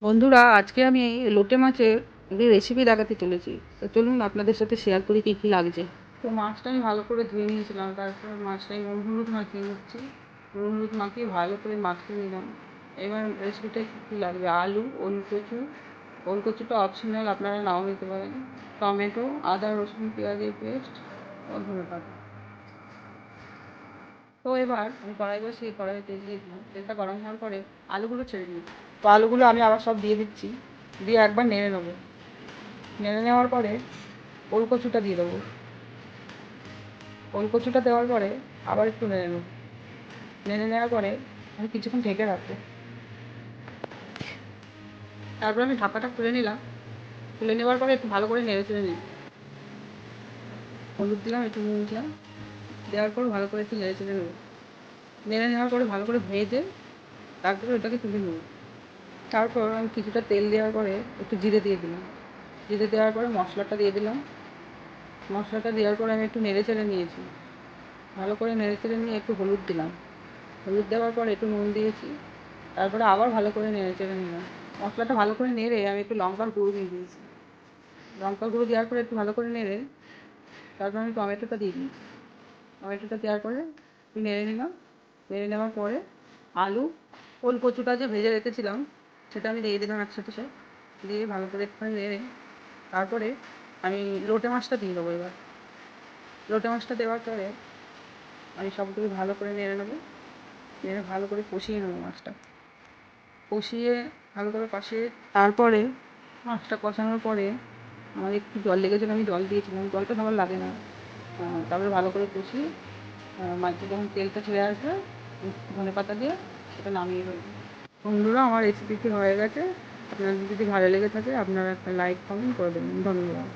বন্ধুরা, আজকে আমি লোটে মাছের একটি রেসিপি দেখাতে চলেছি। তো চলুন আপনাদের সাথে শেয়ার করি কী কী লাগছে। তো মাছটা আমি ভালো করে ধুয়ে নিয়েছিলাম, তারপর মাছটাই নুন হলুদ মাখিয়ে নিচ্ছি। নুন হলুদ মাখিয়ে ভালো করে মাখিয়ে নিলাম। এবার রেসিপিটায় কী কী লাগবে: আলু, ওলকচু, ওলকচুটা অপশনাল, আপনারা নাও নিতে পারেন, টমেটো, আদা রসুন পেঁয়াজের পেস্ট, ধনেপাতা। তো এবার আমি কড়াই বসিয়ে কড়াইয়ে তেল দিয়ে দিলাম। তেলটা গরম হওয়ার পরে আলুগুলো ছেড়ে দিই। তো আলুগুলো আমি আবার সব দিয়ে দিচ্ছি, দিয়ে একবার নেড়ে নেবো। নেড়ে নেওয়ার পরে ওলকচুটা দিয়ে দেবো। ওলকচুটা দেওয়ার পরে আবার একটু নেড়ে নেবো। নেড়ে নেওয়ার পরে আমি কিছুক্ষণ ঢেকে রাখবো। তারপর আমি ঢাকাটা খুলে নিলাম। খুলে নেওয়ার পরে একটু ভালো করে নেড়ে চেড়ে নিই। হলুদ দিলাম, একটু নুন দিলাম, দেওয়ার পর ভালো করে একটু নেড়ে চেড়ে নেবো। নেড়ে নেওয়ার পরে ভালো করে ভেজে তারপরে ওটাকে তুলে নেবো। তারপর আমি কিছুটা তেল দেওয়ার পরে একটু জিরে দিয়ে দিলাম। জিরে দেওয়ার পরে মশলাটা দিয়ে দিলাম। মশলাটা দেওয়ার পরে আমি একটু নেড়ে চেড়ে নিয়েছি। ভালো করে নেড়ে চেড়ে নিয়ে একটু হলুদ দিলাম। হলুদ দেওয়ার পর একটু নুন দিয়েছি। তারপরে আবার ভালো করে নেড়ে চেড়ে নিলাম। মশলাটা ভালো করে নেড়ে আমি একটু লঙ্কার গুঁড়ো দিয়ে দিয়েছি। লঙ্কার গুঁড়ো দেওয়ার পরে একটু ভালো করে নেড়ে তারপর আমি টমেটোটা দিয়ে দিই। টমেটোটা দেওয়ার পরে একটু নেড়ে নিলাম। নেড়ে নেওয়ার পরে আলু, ওলকচুটা যে ভেজে রেখেছিলাম সেটা আমি দিয়ে দিলাম একসাথে, সব দিয়ে ভালো করে একটু নেড়ে তারপরে আমি লোটে মাছটা দিয়ে দেবো। এবার লোটে মাছটা দেওয়ার পরে আমি সবগুলো ভালো করে নেড়ে নেবো। নেড়ে ভালো করে কষিয়ে নেবো মাছটা। কষিয়ে ভালো করে কষিয়ে তারপরে মাছটা কষানোর পরে আমার একটু জল লেগেছিলো, আমি জল দিয়েছিলাম। জলটা তেমন লাগে না। তারপরে ভালো করে কষিয়ে মাছটা যখন তেলটা ছেড়ে আসবে ধনেপাতা দিয়ে সেটা নামিয়ে ফেলবো। বন্ধুরা, আমার রেসিপিটি হয়ে গেছে। আপনাদের যদি ভালো লেগে থাকে আপনারা একটা লাইক কমেন্ট করে দেবেন। ধন্যবাদ।